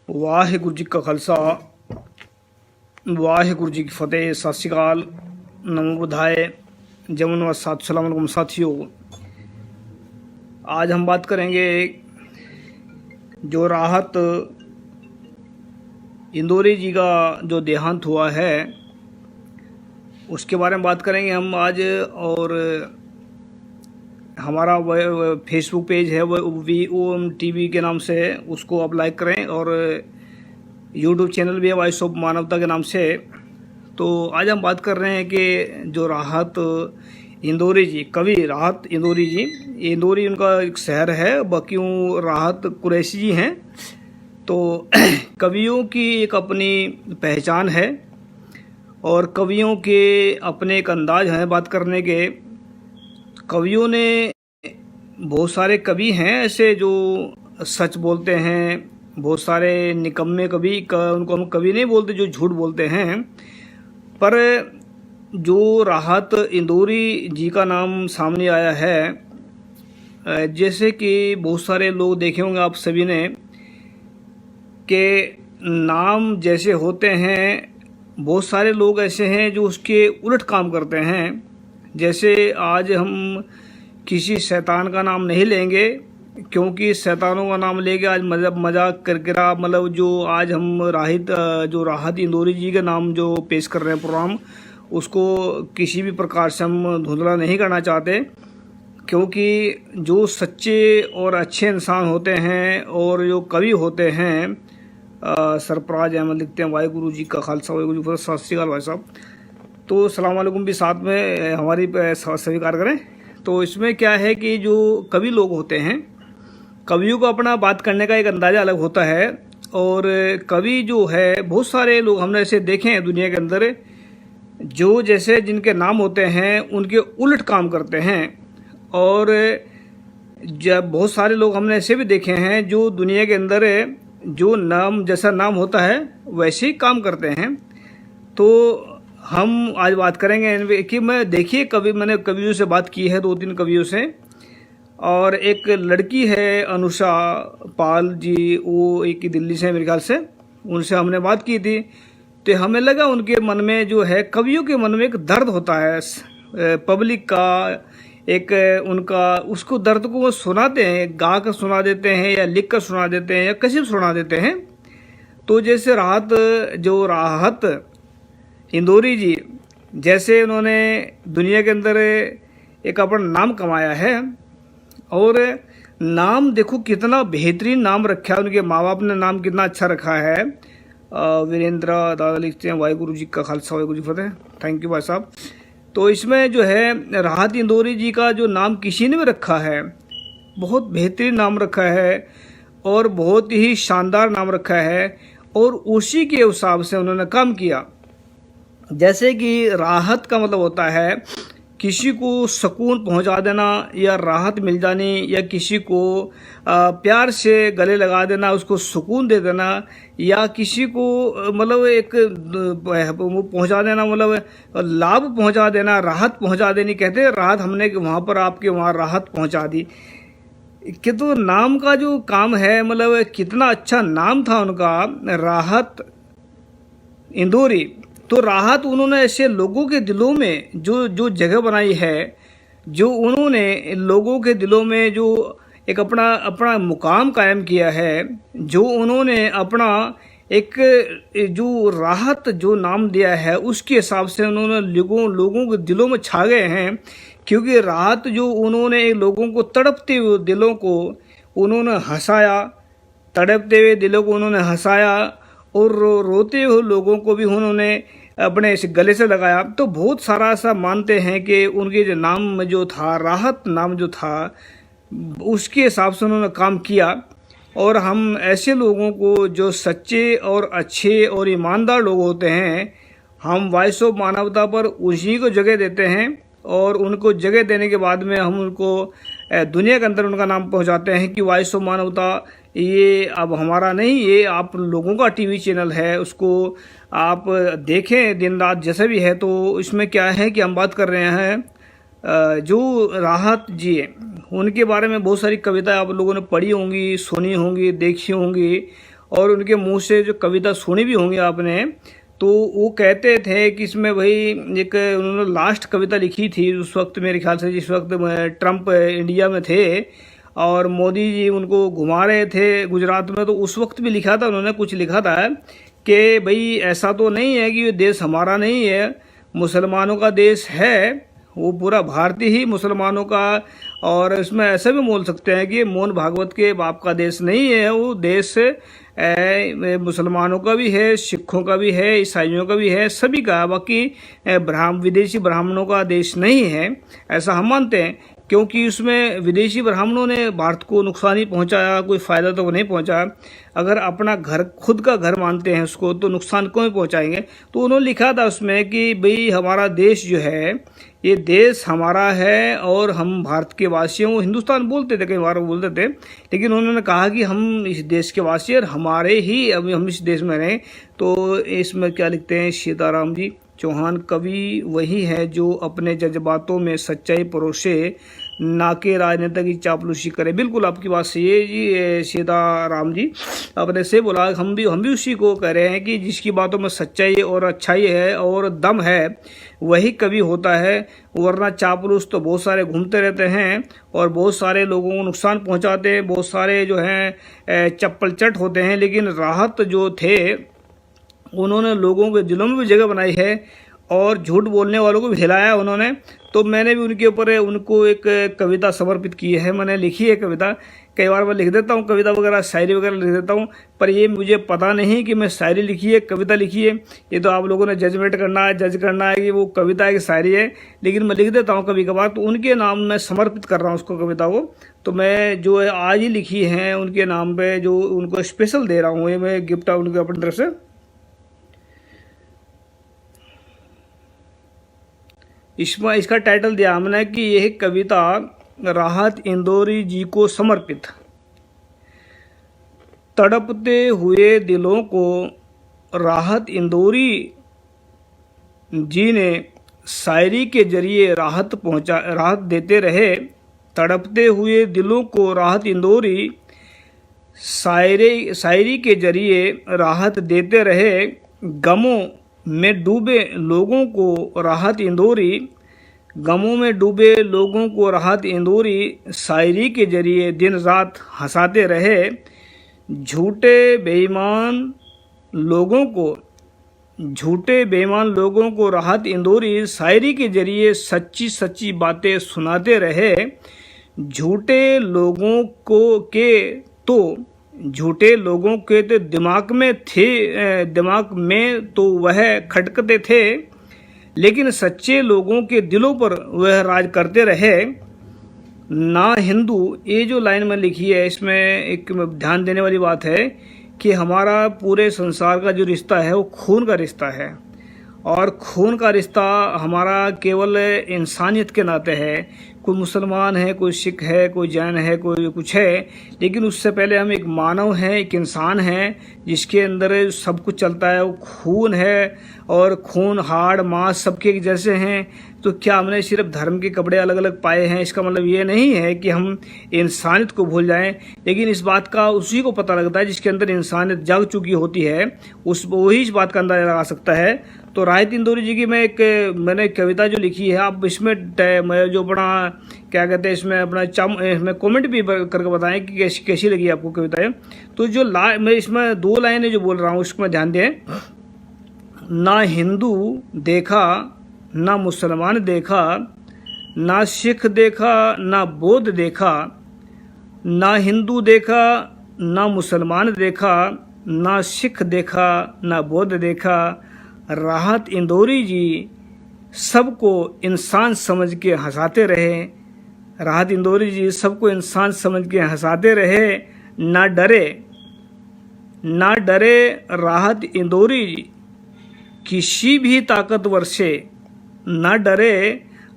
वाहिगुरु जी का खालसा वाहिगुरु जी की फतेह। सत श्री अकाल, नमो बुधाय, जमन सलाम साथियों। आज हम बात करेंगे जो राहत इंदौरी जी का जो देहांत हुआ है उसके बारे में बात करेंगे हम आज। और हमारा फेसबुक पेज है VOM TV के नाम से, उसको आप लाइक करें, और यूट्यूब चैनल भी है वॉइस ऑफ मानवता के नाम से। तो आज हम बात कर रहे हैं कि जो राहत इंदौरी जी, कवि राहत इंदौरी जी, इंदौरी उनका एक शहर है, बाकी राहत कुरैशी जी हैं। तो कवियों की एक अपनी पहचान है और कवियों के अपने एक अंदाज हैं बात करने के। कवियों ने बहुत सारे कवि हैं ऐसे जो सच बोलते हैं, बहुत सारे निकम्मे कवि उनको हम कवि नहीं बोलते, जो झूठ बोलते हैं। पर जो राहत इंदौरी जी का नाम सामने आया है, जैसे कि बहुत सारे लोग देखे होंगे आप सभी ने कि नाम जैसे होते हैं, बहुत सारे लोग ऐसे हैं जो उसके उलट काम करते हैं। जैसे आज हम किसी शैतान का नाम नहीं लेंगे, क्योंकि शैतानों का नाम लेके आज मजाक करके मतलब जो आज हम राहत इंदौरी जी के नाम जो पेश कर रहे हैं प्रोग्राम, उसको किसी भी प्रकार से हम धुंधला नहीं करना चाहते। क्योंकि जो सच्चे और अच्छे इंसान होते हैं और जो कवि होते हैं, सरफराज अहमद लिखते हैं, वाहिगुरु जी का खालसा वाहिगुरु जी का फतेह। सत श्री अकाल भाई साहब। तो सलाम वालेकुम भी साथ में हमारी स्वीकार करें। तो इसमें क्या है कि जो कवि लोग होते हैं, कवियों को अपना बात करने का एक अंदाज़ा अलग होता है। और कवि जो है, बहुत सारे लोग हमने ऐसे देखे हैं दुनिया के अंदर, जो जैसे जिनके नाम होते हैं उनके उलट काम करते हैं। और जब बहुत सारे लोग हमने ऐसे भी देखे हैं जो दुनिया के अंदर जो नाम जैसा नाम होता है वैसे ही काम करते हैं। तो हम आज बात करेंगे कि मैंने कवियों से बात की है, 2-3 कवियों से। और एक लड़की है अनुषा पाल जी, वो एक दिल्ली से मेरे ख्याल से, उनसे हमने बात की थी। तो हमें लगा उनके मन में जो है, कवियों के मन में एक दर्द होता है पब्लिक का, एक उनका उसको दर्द को वो सुनाते हैं, गा कर सुना देते हैं या लिख कर सुना देते हैं या कैसे सुना देते हैं। तो जैसे राहत इंदौरी जी, जैसे उन्होंने दुनिया के अंदर एक अपना नाम कमाया है। और नाम देखो कितना बेहतरीन नाम रखा है, उनके माँ बाप ने नाम कितना अच्छा रखा है। वीरेंद्र दादा लिखते हैं, वाहिगुरु जी का खालसा वाहिगुरु जी की फतेह। थैंक यू भाई साहब। तो इसमें जो है राहत इंदौरी जी का जो नाम किसी ने भी रखा है, बहुत बेहतरीन नाम रखा है और बहुत ही शानदार नाम रखा है, और उसी के हिसाब से उन्होंने काम किया। जैसे कि राहत का मतलब होता है किसी को सुकून पहुंचा देना या राहत मिल जानी, या किसी को प्यार से गले लगा देना, उसको सुकून दे देना, या किसी को मतलब एक पहुंचा देना, मतलब लाभ पहुंचा देना, राहत पहुंचा देनी। कहते हैं राहत हमने वहाँ पर आपके वहाँ राहत पहुंचा दी। कि तो नाम का जो काम है, मतलब कितना अच्छा नाम था उनका, राहत इंदौरी। तो राहत उन्होंने ऐसे लोगों के दिलों में जो जगह बनाई है, जो उन्होंने लोगों के दिलों में जो एक अपना मुकाम कायम किया है, जो उन्होंने अपना एक जो राहत जो नाम दिया है, उसके हिसाब से उन्होंने लोगों के दिलों में छा गए हैं। क्योंकि राहत जो उन्होंने लोगों को तड़पते हुए दिलों को उन्होंने हंसाया, तड़पते हुए दिलों को उन्होंने हंसाया, और रोते हुए लोगों को भी उन्होंने अपने इस गले से लगाया। तो बहुत सारा ऐसा मानते हैं कि उनके जो नाम जो था, राहत नाम जो था, उसके हिसाब से उन्होंने काम किया। और हम ऐसे लोगों को जो सच्चे और अच्छे और ईमानदार लोग होते हैं, हम वॉइस ऑफ मानवता पर उसी को जगह देते हैं। और उनको जगह देने के बाद में हम उनको दुनिया के अंदर उनका नाम पहुंचाते हैं कि वॉइस ऑफ मानवता ये अब हमारा नहीं, ये आप लोगों का टीवी चैनल है, उसको आप देखें दिन रात जैसे भी है। तो इसमें क्या है कि हम बात कर रहे हैं जो राहत जी उनके बारे में बहुत सारी कविताएं आप लोगों ने पढ़ी होंगी, सुनी होंगी, देखी होंगी। और उनके मुंह से जो कविता सुनी भी होंगी आपने, तो वो कहते थे कि इसमें भाई एक उन्होंने लास्ट कविता लिखी थी उस वक्त, मेरे ख्याल से जिस वक्त ट्रंप इंडिया में थे और मोदी जी उनको घुमा रहे थे गुजरात में, तो उस वक्त भी लिखा था उन्होंने, कुछ लिखा था कि भाई ऐसा तो नहीं है कि ये देश हमारा नहीं है, मुसलमानों का देश है, वो पूरा भारतीय ही मुसलमानों का, और इसमें ऐसे भी बोल सकते हैं कि मोहन भागवत के बाप का देश नहीं है, वो देश मुसलमानों का भी है, सिखों का भी है, ईसाइयों का भी है, सभी का, बाकी विदेशी ब्राह्मणों का देश नहीं है, ऐसा हम मानते हैं। क्योंकि उसमें विदेशी ब्राह्मणों ने भारत को नुकसान ही पहुंचाया, कोई फायदा तो नहीं पहुंचा। अगर अपना घर खुद का घर मानते हैं उसको, तो नुकसान क्यों पहुंचाएंगे। तो उन्होंने लिखा था उसमें कि भाई हमारा देश जो है, ये देश हमारा है और हम भारत के वासी हैं। वो हिंदुस्तान बोलते थे, कई बार बोलते थे, लेकिन उन्होंने कहा कि हम इस देश के वासी और हमारे ही, अभी हम इस देश में रहें। तो इसमें क्या लिखते हैं सीताराम जी चौहान, कवि वही है जो अपने जज्बातों में सच्चाई परोसे, ना के राजनेता की चापलूसी करे। बिल्कुल आपकी बात सही है जी सीताराम जी, आपने से बोला। हम भी उसी को कह रहे हैं कि जिसकी बातों में सच्चाई और अच्छाई है और दम है, वही कवि होता है। वरना चापलूस तो बहुत सारे घूमते रहते हैं और बहुत सारे लोगों को नुकसान पहुंचाते हैं, बहुत सारे जो हैं चप्पल चट होते हैं। लेकिन राहत जो थे, उन्होंने लोगों के दिलों में भी जगह बनाई है और झूठ बोलने वालों को भी हिलाया उन्होंने। तो मैंने भी उनके ऊपर उनको एक कविता समर्पित की है, मैंने लिखी है कविता। कई बार मैं लिख देता हूँ कविता वगैरह, शायरी वगैरह लिख देता हूँ, पर ये मुझे पता नहीं कि मैं शायरी लिखी है, कविता लिखी है। ये तो आप लोगों ने जज करना है कि वो कविता है कि शायरी है। लेकिन मैं लिख देता हूँ कभी कभार, तो उनके नाम मैं समर्पित कर रहा हूँ उसको, कविता को। तो मैं जो है आज ही लिखी है उनके नाम पे, जो उनको स्पेशल दे रहा हूँ, ये मैं गिफ्ट उनके अपनी तरफ से। इसका टाइटल दिया हमने कि यह कविता राहत इंदौरी जी को समर्पित। तड़पते हुए दिलों को राहत इंदौरी जी ने शायरी के जरिए राहत देते रहे। तड़पते हुए दिलों को राहत इंदौरी शायरी के जरिए राहत देते रहे। गमों में डूबे लोगों को राहत इंदौरी, गमों में डूबे लोगों को राहत इंदौरी शायरी के जरिए दिन रात हंसाते रहे। झूठे बेईमान लोगों को राहत इंदौरी शायरी के जरिए सच्ची सच्ची बातें सुनाते रहे। झूठे लोगों के तो दिमाग में तो वह खटकते थे, लेकिन सच्चे लोगों के दिलों पर वह राज करते रहे। ना हिंदू, ये जो लाइन में लिखी है, इसमें एक ध्यान देने वाली बात है कि हमारा पूरे संसार का जो रिश्ता है वो खून का रिश्ता है, और खून का रिश्ता हमारा केवल इंसानियत के नाते है। कोई मुसलमान है, कोई सिख है, कोई जैन है, कोई कुछ है, लेकिन उससे पहले हम एक मानव हैं, एक इंसान हैं, जिसके अंदर सब कुछ चलता है। वो खून है, और खून हाड़ मांस सबके एक जैसे हैं। तो क्या हमने सिर्फ धर्म के कपड़े अलग अलग पाए हैं, इसका मतलब ये नहीं है कि हम इंसानियत को भूल जाएं। लेकिन इस बात का उसी को पता लगता है जिसके अंदर इंसानियत जाग चुकी होती है, वही इस बात का अंदाजा लगा सकता है। तो राहत इंदौरी जी की मैंने कविता जो लिखी है, आप इसमें जो अपना क्या कहते हैं, इसमें कमेंट भी करके बताएं कि कैसी लगी आपको कविता है। तो जो मैं इसमें 2 लाइनें जो बोल रहा हूँ उसमें ध्यान दें। ना हिंदू देखा, ना मुसलमान देखा, ना सिख देखा, ना बौद्ध देखा। ना हिंदू देखा, ना मुसलमान देखा, ना सिख देखा, ना बौद्ध देखा। राहत इंदौरी जी सबको इंसान समझ के हंसाते रहे। राहत इंदौरी जी सबको इंसान समझ के हंसाते रहे। ना डरे राहत इंदौरी जी किसी भी ताकतवर से। ना डरे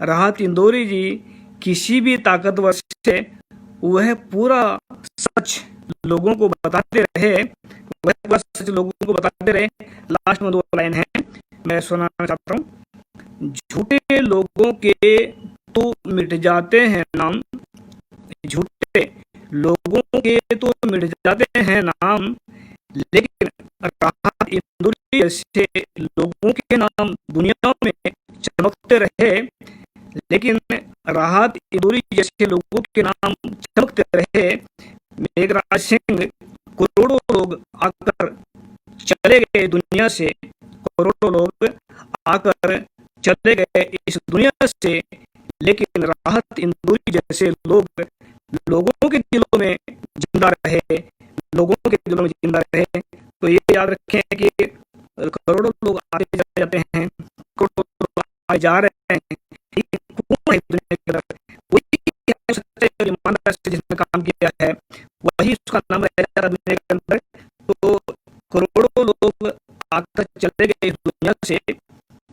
राहत इंदौरी जी किसी भी ताकतवर से। वह पूरा सच लोगों को बताते रहे। लास्ट में 2 लाइन है, मैं सुनाना चाहता हूँ। झूठे लोगों के तो मिट जाते हैं नाम, झूठे लोगों के तो मिट जाते हैं नाम, लेकिन राहत इंदौरी जैसे लोगों के नाम दुनिया में चमकते रहे, लेकिन राहत इंदौरी जैसे लोगों के नाम चमकते रहे। मेघराज सिंह, करोड़ों लोग आकर चले गए दुनिया से, करोड़ों लोग आकर चले गए इस दुनिया से, लेकिन राहत इंदौरी जैसे लोग लोगों के दिलों में जिंदा रहे, लोगों के दिलों में जिंदा रहे। तो ये याद रखें कि करोड़ों लोग आते चले जाते हैं, करोड़ों लोग आए जा रहे हैं, लेकिन कौन है दुनिया के अंदर? वही है सच्चे और ईमानदार से जिसने काम किया है, वही उसका नाम रह जाता है दुनिया के अंदर। तो करोड़ों लोग आकर चले गए इस दुनिया से,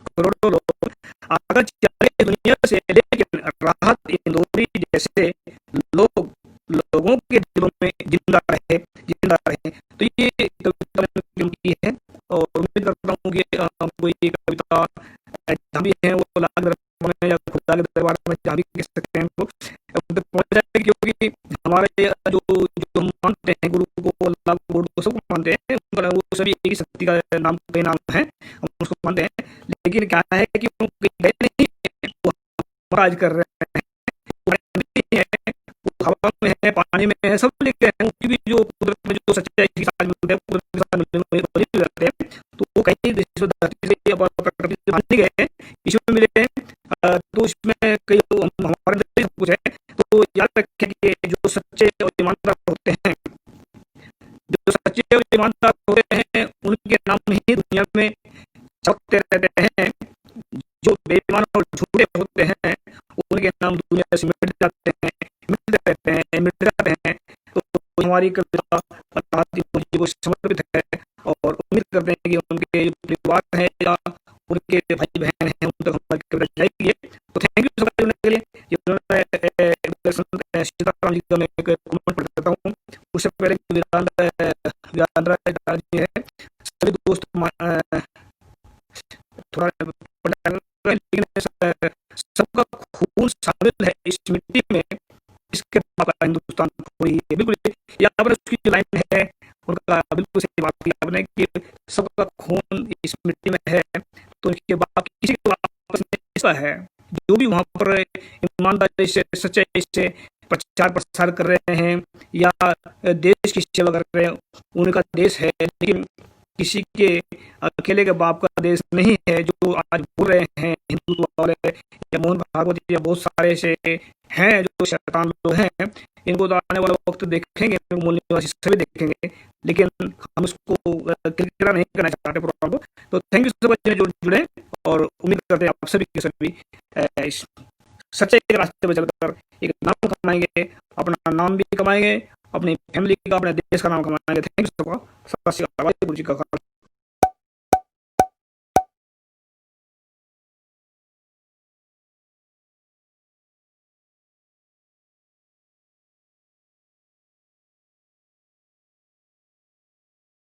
करोड़ों लोग आकर चले गए दुनिया से, लेकिन राहत इंदौरी जैसे लोग लोगों के दिलों में जिंदा रहे, जिंदा रहे। तो ये कविता मैंने की है और उम्मीद करता हूँ कि आपको ये कविता जहाँ भी है वो अल्लाह के दरबार में या खुदा के दरबार में जहाँ भी कह सकते हैं वो पहुंच जाएगी, क्योंकि हमारे जो जो मानते हैं गुरु को, अल्लाह को, गॉड को, सबको मानते हैं, उनका वो सभी एक ही शक्ति का नाम, कई नाम है, हम उसको मानते हैं। लेकिन क्या है कि वो गए नहीं हैं, वो राज कर रहे हैं, वो नहीं है, वो हवा में है, पानी में है, सब लिखते हैं। उनकी भी जो कुदरत में जो सच्चाई के साथ मिलते हैं, कुदरत के साथ मिलते रहते हैं, तो वो कहीं धरती से या प्रकृति से बांध गए हैं, इसमें मिले हैं। तो इसमें कई हमारे अंदर सब कुछ है। तो याद रखें कि जो सच्चे और ईमानदार होते हैं, जो सच्चे और ईमानदार होते हैं, उनके नाम ही दुनिया में चमकते रहते हैं। जो बेईमान और झूठे होते हैं, उनके नाम दुनिया से मिट जाते हैं, मिट जाते हैं, मिट जाते हैं। तो हमारी कविता अल्लाह को समर्पित है और उम्मीद करते हैं कि उनके जो परिवार है या उनके भाई बहन हैं, उन तक हमारी कविता जाएगी। तो थैंक यू सब जुड़ने के लिए। सीताराम जी का मैं एक कमेंट पढ़ देता हूँ। उससे पहले वीरांद्रा जी है, सभी दोस्त थोड़ा लेकिन सबका खून शामिल है इस मिट्टी में, इसके पापा हिंदुस्तान कोई है। बिल्कुल यहाँ पर उसकी जो लाइन है उनका बिल्कुल सही बात की आपने कि सबका खून इस मिट्टी में है, तो इसके बाद किसी के वापस नहीं ऐसा है। जो भी वहाँ पर ईमानदारी से, सच्चाई से प्रचार प्रसार कर रहे हैं या देश की सेवा कर रहे हैं, उनका देश है। लेकिन किसी के अकेले के बाप का देश नहीं है। जो आज बोल रहे हैं हिंदुत्व वाले या मोहन भागवत या बहुत सारे ऐसे हैं जो शैतान लोग हैं, इनको तो आने वाला वक्त देखेंगे, मूल निवासी सभी देखेंगे, लेकिन हम इसको किरकिरा नहीं करना चाहते प्रोग्राम को। तो थैंक यू सब जो जुड़े और उम्मीद करते हैं आप सभी के सभी इस सच्चाई के रास्ते पर चलकर एक नाम कमाएंगे, अपना नाम भी कमाएंगे, अपनी फैमिली का, अपने देश का नाम कमाएंगे। थैंक यू सबका। सत श्री अकाल। वाहिगुरू जी का खालसा।